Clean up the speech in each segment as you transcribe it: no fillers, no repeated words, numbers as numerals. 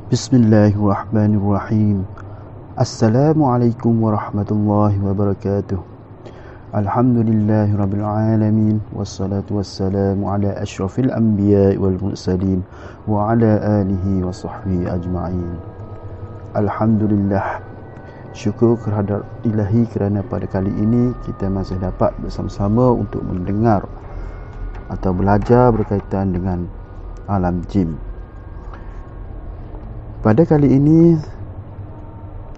Bismillahirrahmanirrahim. Assalamualaikum warahmatullahi wabarakatuh. Alhamdulillahirabbil alamin wassalatu wassalamu ala asyrafil anbiya'i wal mursalin wa ala alihi wa sahbihi ajma'in. Alhamdulillah. Syukur kehadrat Ilahi kerana pada kali ini kita masih dapat bersama-sama untuk mendengar atau belajar berkaitan dengan alam jin. Pada kali ini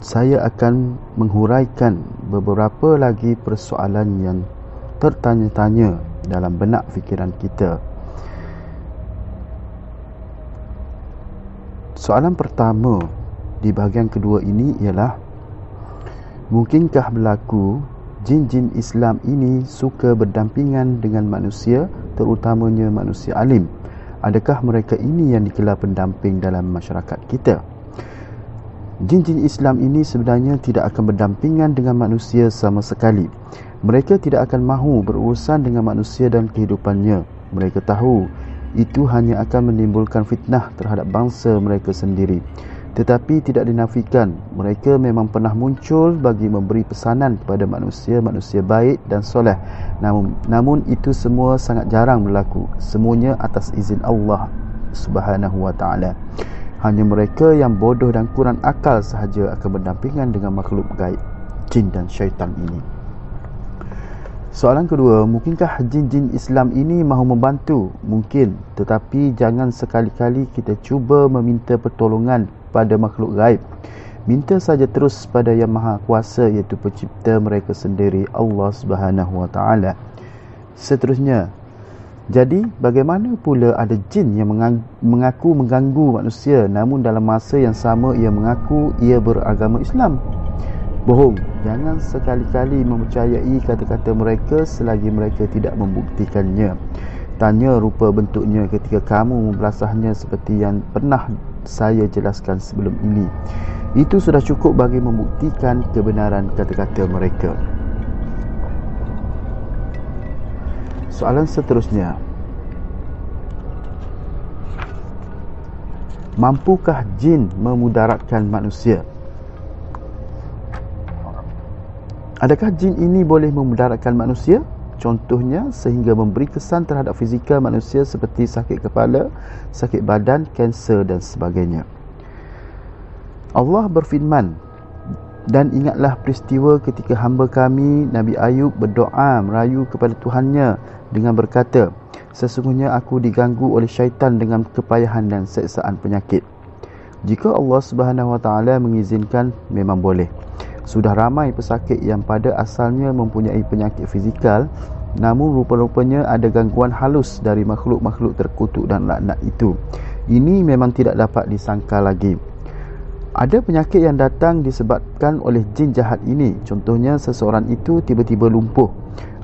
saya akan menghuraikan beberapa lagi persoalan yang tertanya-tanya dalam benak fikiran kita. Soalan pertama di bahagian kedua ini ialah, mungkinkah berlaku jin-jin Islam ini suka berdampingan dengan manusia, terutamanya manusia alim? Adakah mereka ini yang digelar pendamping dalam masyarakat kita? Jin-jin Islam ini sebenarnya tidak akan berdampingan dengan manusia sama sekali. Mereka tidak akan mahu berurusan dengan manusia dan kehidupannya. Mereka tahu itu hanya akan menimbulkan fitnah terhadap bangsa mereka sendiri. Tetapi tidak dinafikan, mereka memang pernah muncul bagi memberi pesanan kepada manusia-manusia baik dan soleh. Namun itu semua sangat jarang berlaku. Semuanya atas izin Allah Subhanahu wa ta'ala. Hanya mereka yang bodoh dan kurang akal sahaja akan berdampingan dengan makhluk gaib, jin dan syaitan ini. Soalan kedua, mungkinkah jin-jin Islam ini mahu membantu? Mungkin, tetapi jangan sekali-kali kita cuba meminta pertolongan pada makhluk gaib. Minta saja terus pada Yang Maha Kuasa, iaitu pencipta mereka sendiri, Allah Subhanahu wa ta'ala. Seterusnya, jadi bagaimana pula ada jin yang mengaku mengganggu manusia, namun dalam masa yang sama ia mengaku ia beragama Islam? Bohong. Jangan sekali-kali mempercayai kata-kata mereka selagi mereka tidak membuktikannya. Tanya rupa bentuknya ketika kamu membelasahnya seperti yang pernah saya jelaskan sebelum ini. Itu sudah cukup bagi membuktikan kebenaran kata-kata mereka. Soalan seterusnya, mampukah jin memudaratkan manusia? Adakah jin ini boleh memudaratkan manusia? Contohnya sehingga memberi kesan terhadap fizikal manusia seperti sakit kepala, sakit badan, kanser dan sebagainya. Allah berfirman, dan ingatlah peristiwa ketika hamba kami Nabi Ayub berdoa merayu kepada Tuhannya dengan berkata, sesungguhnya aku diganggu oleh syaitan dengan kepayahan dan seksaan penyakit. Jika Allah Subhanahu wa ta'ala mengizinkan, memang boleh. Sudah ramai pesakit yang pada asalnya mempunyai penyakit fizikal, namun rupa-rupanya ada gangguan halus dari makhluk-makhluk terkutuk dan laknat itu. Ini memang tidak dapat disangka lagi. Ada penyakit yang datang disebabkan oleh jin jahat ini. Contohnya seseorang itu tiba-tiba lumpuh.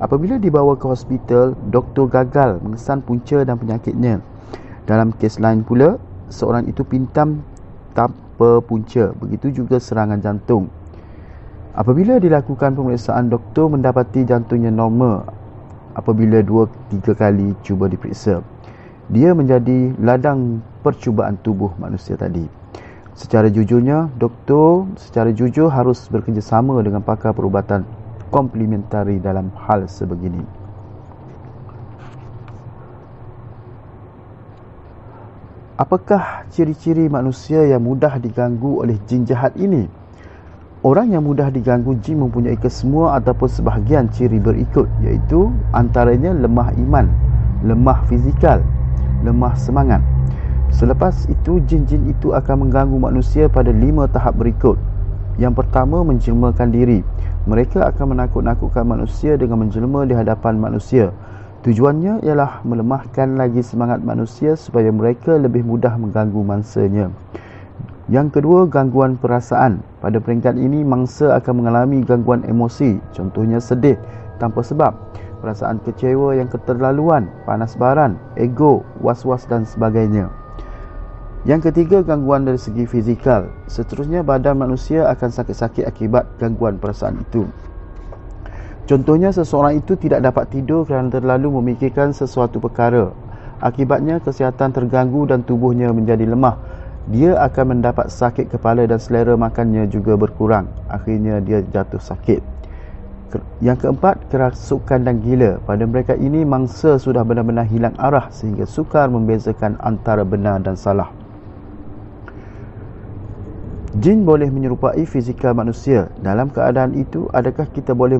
Apabila dibawa ke hospital, doktor gagal mengesan punca dan penyakitnya. Dalam kes lain pula, seorang itu pintam tanpa punca. Begitu juga serangan jantung. Apabila dilakukan pemeriksaan, doktor mendapati jantungnya normal. Apabila 2-3 kali cuba diperiksa, dia menjadi ladang percubaan tubuh manusia tadi. Secara jujurnya, doktor secara jujur harus bekerjasama dengan pakar perubatan komplementari dalam hal sebegini. Apakah ciri-ciri manusia yang mudah diganggu oleh jin jahat ini? Orang yang mudah diganggu jin mempunyai kesemua ataupun sebahagian ciri berikut, iaitu antaranya lemah iman, lemah fizikal, lemah semangat. Selepas itu, jin-jin itu akan mengganggu manusia pada 5 tahap berikut. Yang pertama, menjelmakan diri. Mereka akan menakut-nakutkan manusia dengan menjelma di hadapan manusia. Tujuannya ialah melemahkan lagi semangat manusia supaya mereka lebih mudah mengganggu mangsanya. Yang kedua, gangguan perasaan. Pada peringkat ini, mangsa akan mengalami gangguan emosi, contohnya sedih tanpa sebab, perasaan kecewa yang keterlaluan, panas baran, ego, was-was dan sebagainya. Yang ketiga, gangguan dari segi fizikal. Seterusnya, badan manusia akan sakit-sakit akibat gangguan perasaan itu. Contohnya, seseorang itu tidak dapat tidur kerana terlalu memikirkan sesuatu perkara. Akibatnya, kesihatan terganggu dan tubuhnya menjadi lemah. dia akan mendapat sakit kepala dan selera makannya juga berkurang. Akhirnya dia jatuh sakit. Yang keempat, kerasukan dan gila. Pada mereka ini mangsa sudah benar-benar hilang arah sehingga sukar membezakan antara benar dan salah. Jin boleh menyerupai fizikal manusia. Dalam keadaan itu, adakah kita boleh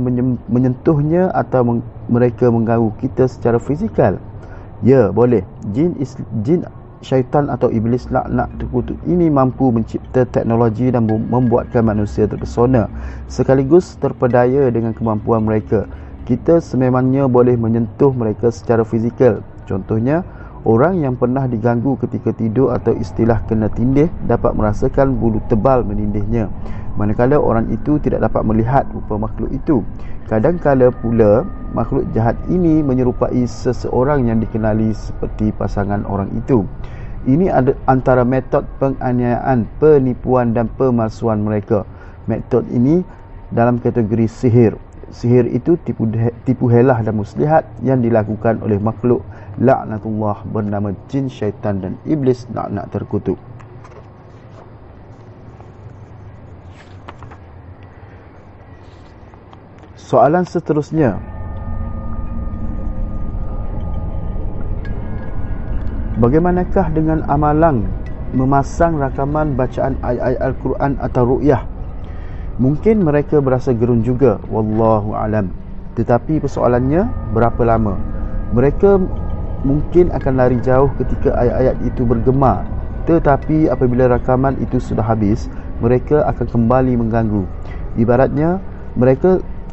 menyentuhnya atau mereka mengganggu kita secara fizikal? Ya, boleh. Jin syaitan atau iblis laknat terkutuk ini mampu mencipta teknologi dan membuatkan manusia terpesona sekaligus terpedaya dengan kemampuan mereka. Kita sememangnya boleh menyentuh mereka secara fizikal. Contohnya, orang yang pernah diganggu ketika tidur atau istilah kena tindih dapat merasakan bulu tebal menindihnya, manakala orang itu tidak dapat melihat rupa makhluk itu. Kadang-kala pula makhluk jahat ini menyerupai seseorang yang dikenali seperti pasangan orang itu. Ini antara metod penganiayaan, penipuan dan pemalsuan mereka. Metod ini dalam kategori sihir. Sihir itu tipu helah dan muslihat yang dilakukan oleh makhluk laknatullah bernama jin, syaitan dan iblis laknat terkutuk. Soalan seterusnya, bagaimanakah dengan amalan memasang rakaman bacaan ayat-ayat Al-Quran atau ru'yah? Mungkin mereka berasa gerun juga, wallahu alam. Tetapi persoalannya, berapa lama? Mereka mungkin akan lari jauh ketika ayat-ayat itu bergema, tetapi apabila rakaman itu sudah habis, mereka akan kembali mengganggu.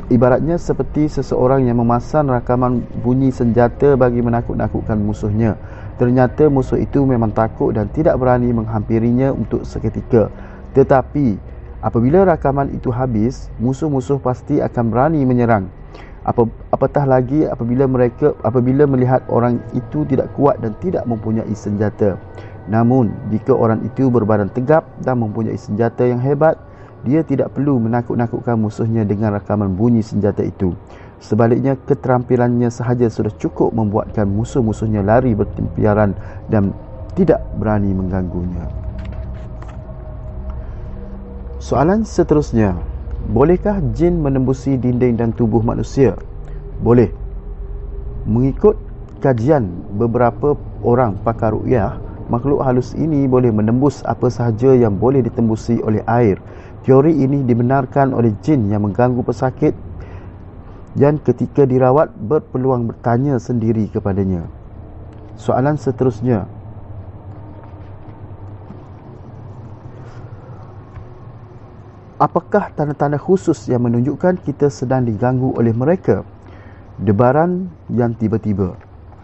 Ibaratnya seperti seseorang yang memasang rakaman bunyi senjata bagi menakut-nakutkan musuhnya. Ternyata musuh itu memang takut dan tidak berani menghampirinya untuk seketika. Tetapi apabila rakaman itu habis, musuh-musuh pasti akan berani menyerang. Apatah lagi apabila melihat orang itu tidak kuat dan tidak mempunyai senjata. Namun jika orang itu berbadan tegap dan mempunyai senjata yang hebat, dia tidak perlu menakut-nakutkan musuhnya dengan rakaman bunyi senjata itu. Sebaliknya, keterampilannya sahaja sudah cukup membuatkan musuh-musuhnya lari bertempiaran dan tidak berani mengganggunya. Soalan seterusnya, bolehkah jin menembusi dinding dan tubuh manusia? Boleh. Mengikut kajian beberapa orang pakar ruqyah, makhluk halus ini boleh menembus apa sahaja yang boleh ditembusi oleh air. Teori ini dibenarkan oleh jin yang mengganggu pesakit yang ketika dirawat berpeluang bertanya sendiri kepadanya. Soalan seterusnya, apakah tanda-tanda khusus yang menunjukkan kita sedang diganggu oleh mereka? Debaran yang tiba-tiba,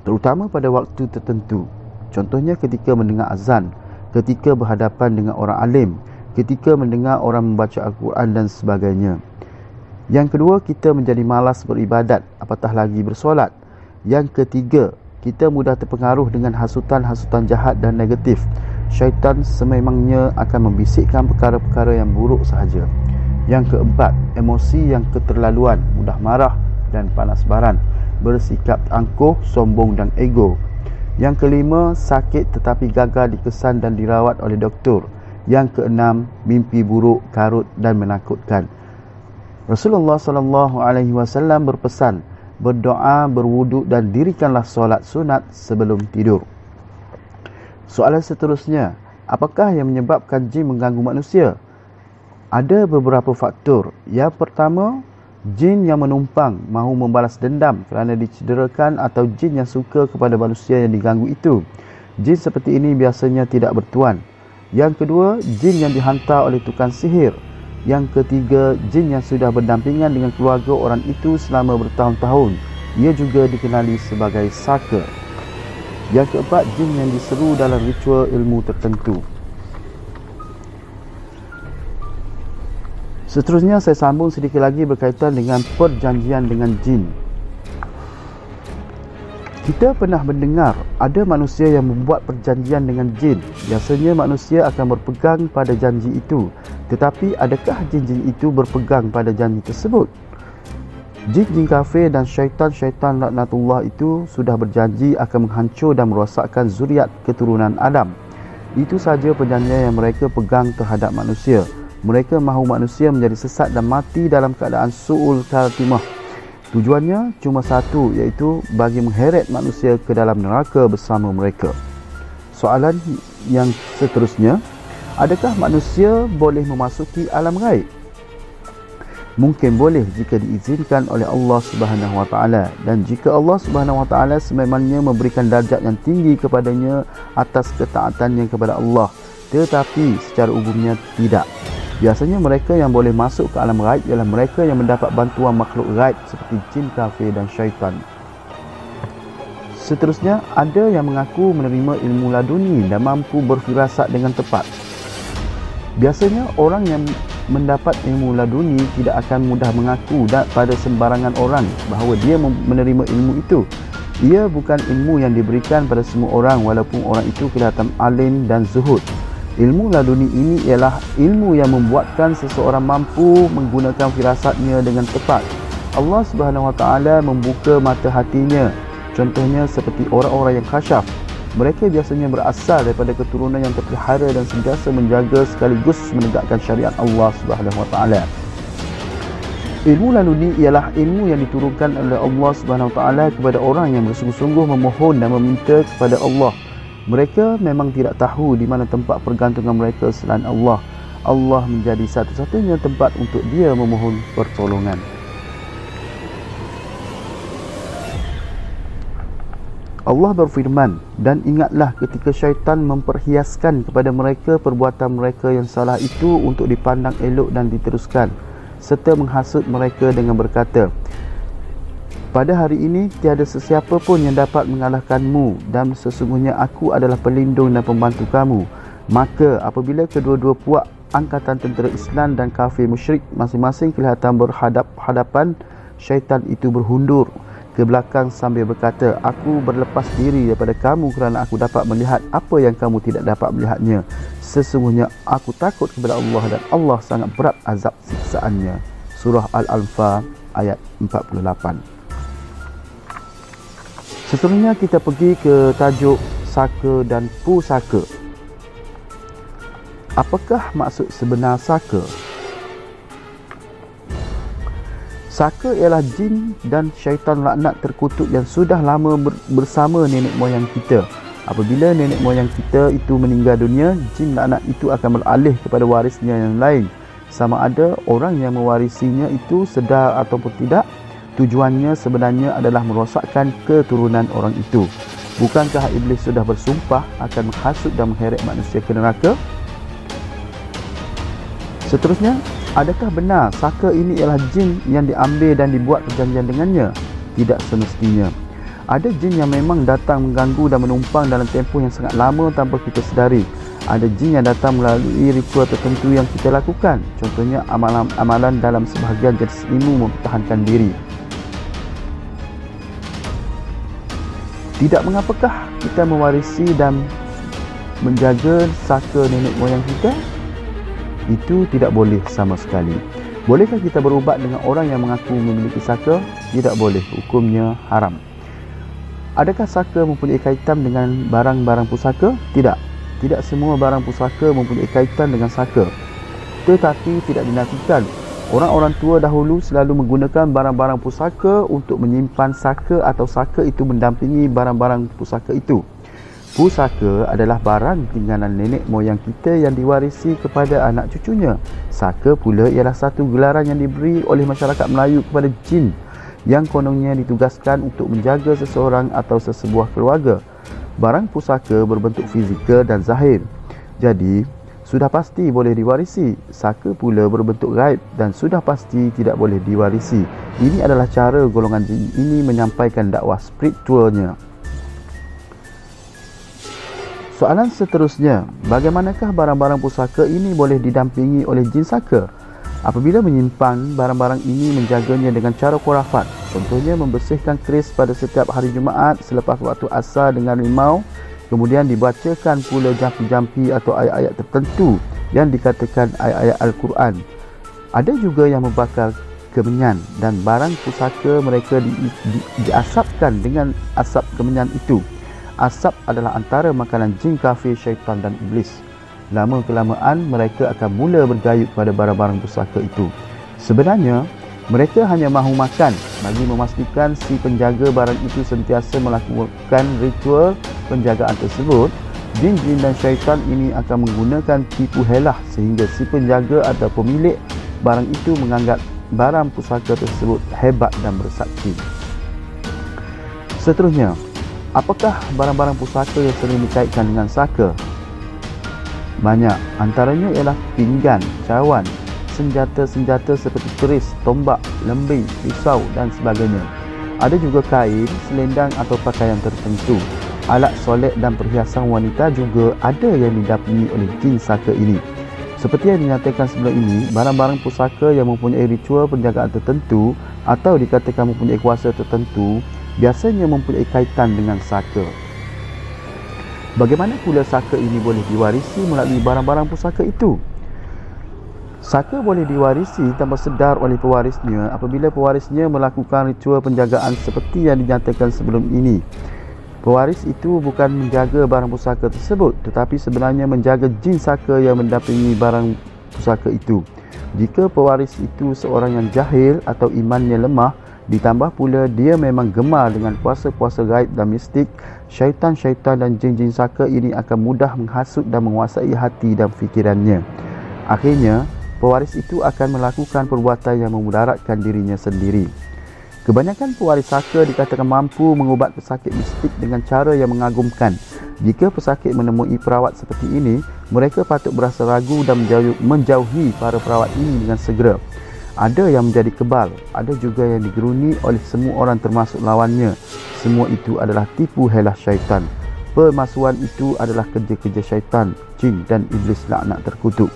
terutama pada waktu tertentu. Contohnya ketika mendengar azan, ketika berhadapan dengan orang alim, ketika mendengar orang membaca Al-Quran dan sebagainya. Yang kedua, kita menjadi malas beribadat, apatah lagi bersolat. Yang ketiga, kita mudah terpengaruh dengan hasutan-hasutan jahat dan negatif. Syaitan sememangnya akan membisikkan perkara-perkara yang buruk sahaja. Yang keempat, emosi yang keterlaluan, mudah marah dan panas baran, bersikap angkuh, sombong dan ego. Yang kelima, sakit tetapi gagal dikesan dan dirawat oleh doktor. Yang keenam, mimpi buruk, karut dan menakutkan. Rasulullah SAW berpesan, berdoa, berwuduk dan dirikanlah solat sunat sebelum tidur. Soalan seterusnya, apakah yang menyebabkan jin mengganggu manusia? Ada beberapa faktor. Yang pertama, jin yang menumpang mahu membalas dendam kerana dicederakan atau jin yang suka kepada manusia yang diganggu itu. Jin seperti ini biasanya tidak bertuan. Yang kedua, jin yang dihantar oleh tukang sihir. Yang ketiga, jin yang sudah berdampingan dengan keluarga orang itu selama bertahun-tahun. Ia juga dikenali sebagai saka. Yang keempat, jin yang diseru dalam ritual ilmu tertentu. Seterusnya saya sambung sedikit lagi berkaitan dengan perjanjian dengan jin. Kita pernah mendengar ada manusia yang membuat perjanjian dengan jin. Biasanya manusia akan berpegang pada janji itu. Tetapi adakah jin-jin itu berpegang pada janji tersebut? Jin-jin kafir dan syaitan-syaitan laknatullah itu sudah berjanji akan menghancur dan merosakkan zuriat keturunan Adam. Itu saja perjanjian yang mereka pegang terhadap manusia. Mereka mahu manusia menjadi sesat dan mati dalam keadaan su'ul khatimah. Tujuannya cuma satu, iaitu bagi mengheret manusia ke dalam neraka bersama mereka. Soalan yang seterusnya, adakah manusia boleh memasuki alam gaib? Mungkin boleh jika diizinkan oleh Allah Subhanahu Wa Taala, dan jika Allah Subhanahu Wa Taala sememangnya memberikan darjat yang tinggi kepadanya atas ketaatannya kepada Allah, tetapi secara umumnya tidak. Biasanya mereka yang boleh masuk ke alam gaib ialah mereka yang mendapat bantuan makhluk gaib seperti jin, kafir dan syaitan. Seterusnya, ada yang mengaku menerima ilmu laduni dan mampu berfirasat dengan tepat. Biasanya orang yang mendapat ilmu laduni tidak akan mudah mengaku pada sembarangan orang bahawa dia menerima ilmu itu. Ia bukan ilmu yang diberikan pada semua orang walaupun orang itu kelihatan alim dan zuhud. Ilmu laduni ini ialah ilmu yang membuatkan seseorang mampu menggunakan firasatnya dengan tepat. Allah Subhanahu Wa Taala membuka mata hatinya. Contohnya seperti orang-orang yang khasyaf. Mereka biasanya berasal daripada keturunan yang terpelihara dan sentiasa menjaga sekaligus menegakkan syariat Allah Subhanahu Wa Taala. Ilmu laduni ialah ilmu yang diturunkan oleh Allah Subhanahu Wa Taala kepada orang yang bersungguh-sungguh memohon dan meminta kepada Allah. Mereka memang tidak tahu di mana tempat pergantungan mereka selain Allah. Allah menjadi satu-satunya tempat untuk dia memohon pertolongan. Allah berfirman, dan ingatlah ketika syaitan memperhiaskan kepada mereka perbuatan mereka yang salah itu untuk dipandang elok dan diteruskan, serta menghasut mereka dengan berkata, pada hari ini tiada sesiapa pun yang dapat mengalahkanmu, dan sesungguhnya aku adalah pelindung dan pembantu kamu. Maka apabila kedua-dua puak angkatan tentera Islam dan kafir musyrik masing-masing kelihatan berhadap-hadapan, syaitan itu berhundur ke belakang sambil berkata, aku berlepas diri daripada kamu kerana aku dapat melihat apa yang kamu tidak dapat melihatnya. Sesungguhnya aku takut kepada Allah dan Allah sangat berat azab siksaannya. Surah Al-Anfal ayat 48. Seterusnya kita pergi ke tajuk saka dan pusaka. Apakah maksud sebenar saka? Saka ialah jin dan syaitan laknat terkutuk yang sudah lama bersama nenek moyang kita. Apabila nenek moyang kita itu meninggal dunia, jin laknat itu akan beralih kepada warisnya yang lain. Sama ada orang yang mewarisinya itu sedar ataupun tidak, tujuannya sebenarnya adalah merosakkan keturunan orang itu. Bukankah iblis sudah bersumpah akan menghasut dan mengheret manusia ke neraka? Seterusnya, adakah benar saka ini ialah jin yang diambil dan dibuat perjanjian dengannya? Tidak semestinya. Ada jin yang memang datang mengganggu dan menumpang dalam tempoh yang sangat lama tanpa kita sedari. Ada jin yang datang melalui ritual tertentu yang kita lakukan. Contohnya amalan dalam sebahagian jenis ilmu mempertahankan diri. Tidak mengapakah kita mewarisi dan menjaga saka nenek moyang kita? Itu tidak boleh sama sekali. Bolehkah kita berubat dengan orang yang mengaku memiliki saka? Tidak boleh, hukumnya haram. Adakah saka mempunyai kaitan dengan barang-barang pusaka? Tidak. Tidak semua barang pusaka mempunyai kaitan dengan saka. Tetapi tidak dinafikan, orang-orang tua dahulu selalu menggunakan barang-barang pusaka untuk menyimpan saka atau saka itu mendampingi barang-barang pusaka itu. Pusaka adalah barang tinggalan nenek moyang kita yang diwarisi kepada anak cucunya. Saka pula ialah satu gelaran yang diberi oleh masyarakat Melayu kepada jin yang kononnya ditugaskan untuk menjaga seseorang atau sesebuah keluarga. Barang pusaka berbentuk fizikal dan zahir, jadi sudah pasti boleh diwarisi. Saka pula berbentuk gaib dan sudah pasti tidak boleh diwarisi. Ini adalah cara golongan jin ini menyampaikan dakwah spiritualnya. Soalan seterusnya, bagaimanakah barang-barang pusaka ini boleh didampingi oleh jin saka? Apabila menyimpan barang-barang ini menjaganya dengan cara khurafat, contohnya membersihkan keris pada setiap hari Jumaat selepas waktu asar dengan rimau, kemudian dibacakan pula jampi-jampi atau ayat-ayat tertentu yang dikatakan ayat-ayat Al-Quran. Ada juga yang membakar kemenyan dan barang pusaka mereka diasapkan dengan asap kemenyan itu. asap adalah antara makanan jin kafir, syaitan dan iblis. Lama kelamaan mereka akan mula bergayut pada barang-barang pusaka itu. Sebenarnya mereka hanya mahu makan. Bagi memastikan si penjaga barang itu sentiasa melakukan ritual penjagaan tersebut, jin-jin dan syaitan ini akan menggunakan tipu helah sehingga si penjaga atau pemilik barang itu menganggap barang pusaka tersebut hebat dan bersakti. Seterusnya, apakah barang-barang pusaka yang sering dikaitkan dengan saka? Banyak. Antaranya ialah pinggan, cawan, senjata-senjata seperti keris, tombak, lembing, pisau dan sebagainya. Ada juga kain, selendang atau pakaian tertentu. Alat solek dan perhiasan wanita juga ada yang didampingi oleh jin saka ini. Seperti yang dinyatakan sebelum ini, barang-barang pusaka yang mempunyai ritual penjagaan tertentu atau dikatakan mempunyai kuasa tertentu biasanya mempunyai kaitan dengan saka. Bagaimana pula saka ini boleh diwarisi melalui barang-barang pusaka itu? Saka boleh diwarisi tanpa sedar oleh pewarisnya apabila pewarisnya melakukan ritual penjagaan seperti yang dinyatakan sebelum ini. Pewaris itu bukan menjaga barang pusaka tersebut, tetapi sebenarnya menjaga jin saka yang mendampingi barang pusaka itu. Jika pewaris itu seorang yang jahil atau imannya lemah, ditambah pula dia memang gemar dengan kuasa-kuasa gaib dan mistik, syaitan-syaitan dan jin-jin saka ini akan mudah menghasut dan menguasai hati dan fikirannya. Akhirnya, pewaris itu akan melakukan perbuatan yang memudaratkan dirinya sendiri. Kebanyakan pewaris saka dikatakan mampu mengubat pesakit mistik dengan cara yang mengagumkan. Jika pesakit menemui perawat seperti ini, mereka patut berasa ragu dan menjauhi para perawat ini dengan segera. Ada yang menjadi kebal, ada juga yang digeruni oleh semua orang termasuk lawannya. Semua itu adalah tipu helah syaitan. Pemalsuan itu adalah kerja-kerja syaitan, jin dan iblis laknat terkutuk.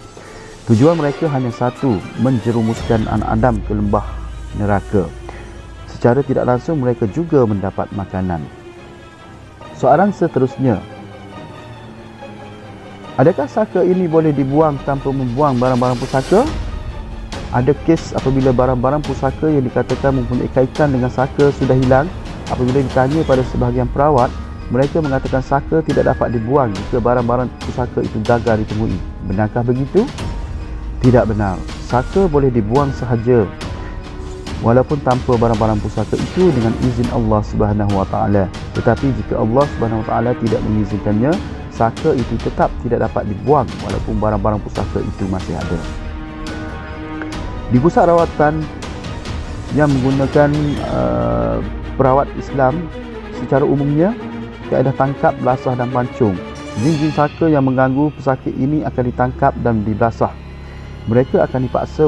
Tujuan mereka hanya satu, menjerumuskan anak Adam ke lembah neraka. Secara tidak langsung mereka juga mendapat makanan. Soalan seterusnya, adakah saka ini boleh dibuang tanpa membuang barang-barang pusaka? Ada kes apabila barang-barang pusaka yang dikatakan mempunyai kaitan dengan saka sudah hilang. Apabila ditanya pada sebahagian perawat, mereka mengatakan saka tidak dapat dibuang jika barang-barang pusaka itu gagal ditemui. Benarkah begitu? Tidak benar. Saka boleh dibuang sahaja walaupun tanpa barang-barang pusaka itu dengan izin Allah Subhanahu Wa Taala. Tetapi jika Allah Subhanahu Wa Taala tidak mengizinkannya, saka itu tetap tidak dapat dibuang walaupun barang-barang pusaka itu masih ada. Di pusat rawatan yang menggunakan perawat Islam, secara umumnya kaedah tangkap, belasah dan pancung. Jin-jin saka yang mengganggu pesakit ini akan ditangkap dan dibelasah. Mereka akan dipaksa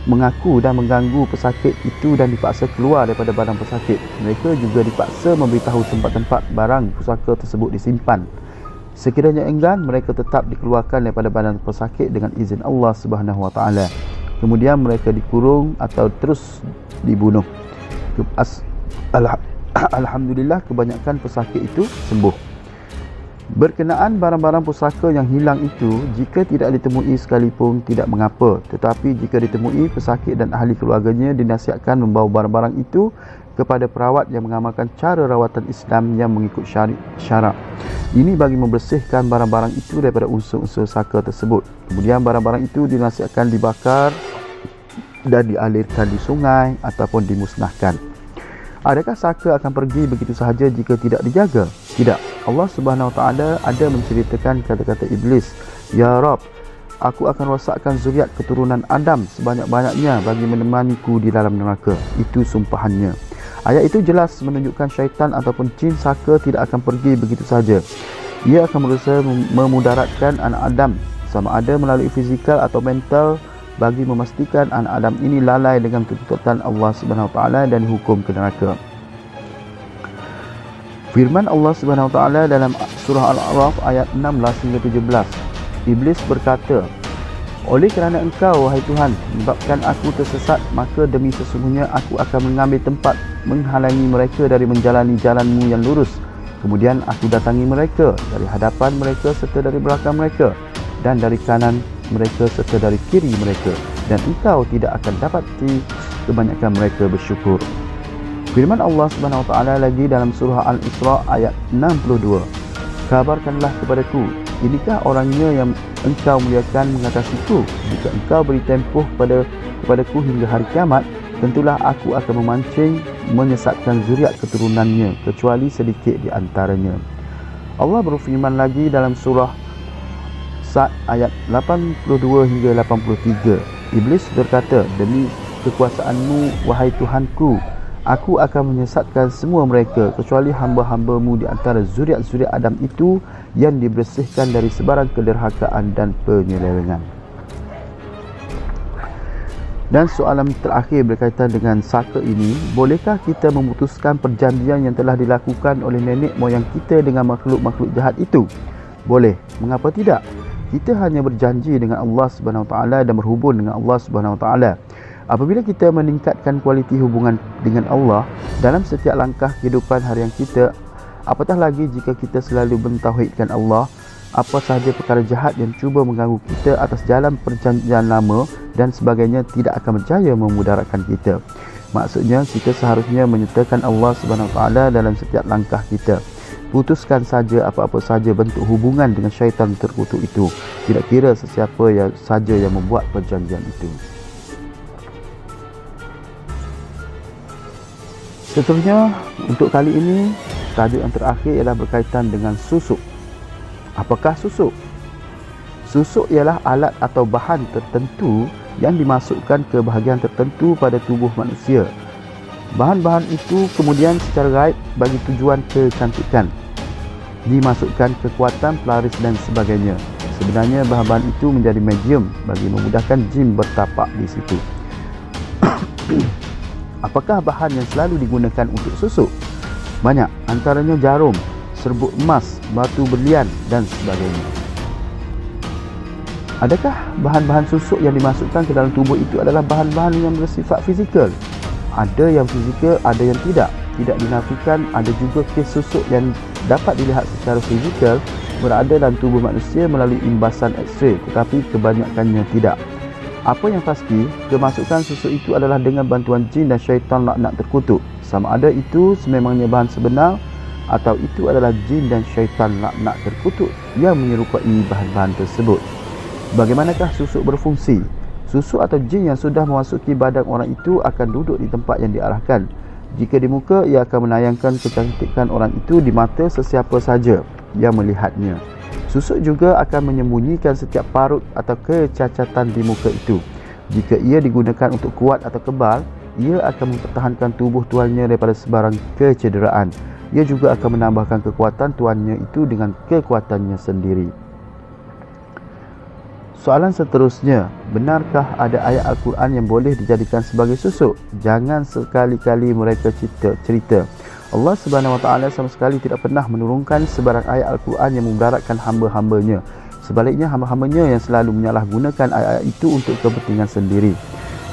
mengaku dan mengganggu pesakit itu dan dipaksa keluar daripada badan pesakit. Mereka juga dipaksa memberitahu tempat-tempat barang pusaka tersebut disimpan. Sekiranya enggan, mereka tetap dikeluarkan daripada badan pesakit dengan izin Allah Subhanahu Wa Taala. Kemudian mereka dikurung atau terus dibunuh. Alhamdulillah, kebanyakan pesakit itu sembuh. Berkenaan barang-barang pusaka yang hilang itu, jika tidak ditemui sekalipun tidak mengapa, tetapi jika ditemui, pesakit dan ahli keluarganya dinasihatkan membawa barang-barang itu kepada perawat yang mengamalkan cara rawatan Islam yang mengikut syarak. Ini bagi membersihkan barang-barang itu daripada unsur-unsur saka tersebut. Kemudian barang-barang itu dinasihatkan dibakar dan dialirkan di sungai ataupun dimusnahkan. Adakah saka akan pergi begitu sahaja jika tidak dijaga? Tidak. Allah Subhanahu Wa Taala ada menceritakan kata-kata iblis, "Ya Rabb, aku akan rosakkan zuriat keturunan Adam sebanyak-banyaknya bagi menemaniku di dalam neraka." Itu sumpahannya. Ayat itu jelas menunjukkan syaitan ataupun jin saka tidak akan pergi begitu sahaja. Ia akan berusaha memudaratkan anak Adam, sama ada melalui fizikal atau mental, bagi memastikan anak Adam ini lalai dengan tuntutan Allah Subhanahu Wa Taala dan dihukum ke neraka. Firman Allah Subhanahu Wa Taala dalam surah Al-A'raf ayat 16 hingga 17. Iblis berkata, "Oleh kerana engkau, wahai Tuhan, menyebabkan aku tersesat, maka demi sesungguhnya aku akan mengambil tempat menghalangi mereka dari menjalani jalanmu yang lurus. Kemudian aku datangi mereka dari hadapan mereka serta dari belakang mereka, dan dari kanan mereka serta dari kiri mereka, dan engkau tidak akan dapati kebanyakan mereka bersyukur." Firman Allah Subhanahu Wa Taala lagi dalam surah Al-Isra ayat 62. Kabarkanlah kepadaku, inikah orangnya yang engkau muliakan mengatasiku? Jika engkau beri tempoh kepadaku hingga hari kiamat, tentulah aku akan memancing menyesatkan zuriat keturunannya kecuali sedikit di antaranya. Allah berfirman lagi dalam surah Sad ayat 82 hingga 83. Iblis berkata, demi kekuasaanmu wahai Tuhanku, aku akan menyesatkan semua mereka kecuali hamba-hambamu di antara zuriat-zuriat Adam itu yang dibersihkan dari sebarang kederhakaan dan penyelewengan. Dan soalan terakhir berkaitan dengan saka ini, bolehkah kita memutuskan perjanjian yang telah dilakukan oleh nenek moyang kita dengan makhluk-makhluk jahat itu? Boleh. Mengapa tidak? Kita hanya berjanji dengan Allah Subhanahu Wa Taala dan berhubung dengan Allah Subhanahu Wa Taala. Apabila kita meningkatkan kualiti hubungan dengan Allah dalam setiap langkah kehidupan harian kita, apatah lagi jika kita selalu mentauhidkan Allah, apa sahaja perkara jahat yang cuba mengganggu kita atas jalan perjanjian lama dan sebagainya tidak akan berjaya memudaratkan kita. Maksudnya, kita seharusnya menyertakan Allah Subhanahu Wa Taala dalam setiap langkah kita. Putuskan saja apa-apa saja bentuk hubungan dengan syaitan terkutuk itu, tidak kira sesiapa saja yang membuat perjanjian itu. Seterusnya, untuk kali ini, tajuk yang terakhir ialah berkaitan dengan susuk. Apakah susuk? Susuk ialah alat atau bahan tertentu yang dimasukkan ke bahagian tertentu pada tubuh manusia. Bahan-bahan itu kemudian secara gaib bagi tujuan kecantikan, dimasukkan kekuatan, pelaris dan sebagainya. Sebenarnya bahan-bahan itu menjadi medium bagi memudahkan jin bertapak di situ. Apakah bahan yang selalu digunakan untuk susuk? Banyak, antaranya jarum, serbuk emas, batu berlian dan sebagainya. Adakah bahan-bahan susuk yang dimasukkan ke dalam tubuh itu adalah bahan-bahan yang bersifat fizikal? Ada yang fizikal, ada yang tidak. Tidak dinafikan ada juga kes susuk yang dapat dilihat secara fizikal berada dalam tubuh manusia melalui imbasan X-ray, tetapi kebanyakannya tidak. Apa yang pasti, kemasukan susuk itu adalah dengan bantuan jin dan syaitan laknat terkutuk. Sama ada itu sememangnya bahan sebenar atau itu adalah jin dan syaitan laknat terkutuk yang menyerupai bahan-bahan tersebut. Bagaimanakah susuk berfungsi? Susuk atau jin yang sudah memasuki badan orang itu akan duduk di tempat yang diarahkan. Jika di muka, ia akan menayangkan kecantikan orang itu di mata sesiapa saja yang melihatnya. Susuk juga akan menyembunyikan setiap parut atau kecacatan di muka itu. Jika ia digunakan untuk kuat atau kebal, ia akan mempertahankan tubuh tuannya daripada sebarang kecederaan. Ia juga akan menambahkan kekuatan tuannya itu dengan kekuatannya sendiri. Soalan seterusnya, benarkah ada ayat Al-Quran yang boleh dijadikan sebagai susuk? Jangan sekali-kali mereka cerita. Allah Subhanahu Wa Taala sama sekali tidak pernah menurunkan sebarang ayat Al-Quran yang memudaratkan hamba-hambanya. Sebaliknya, hamba-hambanya yang selalu menyalahgunakan ayat-ayat itu untuk kepentingan sendiri.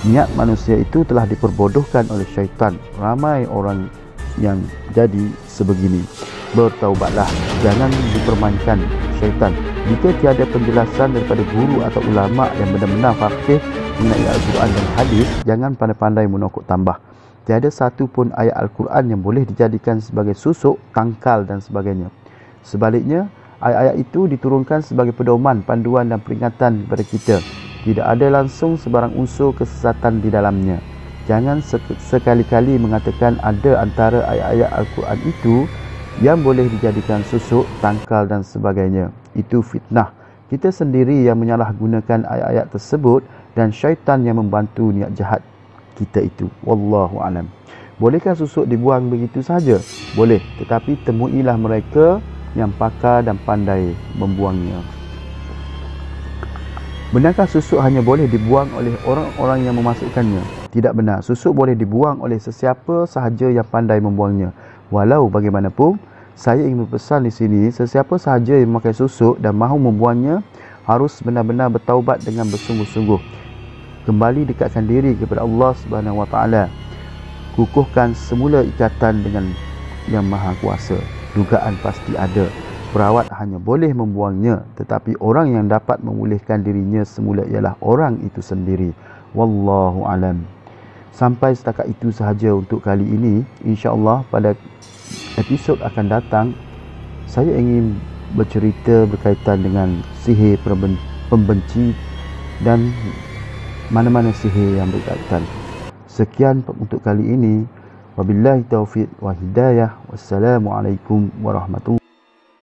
Niat manusia itu telah diperbodohkan oleh syaitan. Ramai orang yang jadi sebegini. Bertaubatlah, jangan dipermainkan syaitan. Jika tiada penjelasan daripada guru atau ulama yang benar-benar faqih mengenai Al-Quran dan hadis, jangan pandai-pandai menokok tambah. Tiada satu pun ayat Al-Quran yang boleh dijadikan sebagai susuk, tangkal dan sebagainya. Sebaliknya, ayat-ayat itu diturunkan sebagai pedoman, panduan dan peringatan kepada kita. Tidak ada langsung sebarang unsur kesesatan di dalamnya. Jangan sekali-kali mengatakan ada antara ayat-ayat Al-Quran itu yang boleh dijadikan susuk, tangkal dan sebagainya. Itu fitnah. Kita sendiri yang menyalahgunakan ayat-ayat tersebut dan syaitan yang membantu niat jahat kita itu. Wallahu alam. Bolehkah susuk dibuang begitu saja? Boleh, tetapi temuilah mereka yang pakar dan pandai membuangnya. Benarkah susuk hanya boleh dibuang oleh orang-orang yang memasukkannya? Tidak benar. Susuk boleh dibuang oleh sesiapa sahaja yang pandai membuangnya. Walau bagaimanapun, saya ingin berpesan di sini, sesiapa sahaja yang memakai susuk dan mahu membuangnya harus benar-benar bertaubat dengan bersungguh-sungguh. Kembali dekatkan diri kepada Allah Subhanahu Wa Taala. Kukuhkan semula ikatan dengan Yang Maha Kuasa. Dugaan pasti ada. Perawat hanya boleh membuangnya, tetapi orang yang dapat memulihkan dirinya semula ialah orang itu sendiri. Wallahu alam. Sampai setakat itu sahaja untuk kali ini. InsyaAllah pada episod akan datang saya ingin bercerita berkaitan dengan sihir pembenci dan mana-mana sihir yang berkaitan. Sekian untuk kali ini. Wabillahi taufiq wa hidayah. Wassalamualaikum warahmatullahi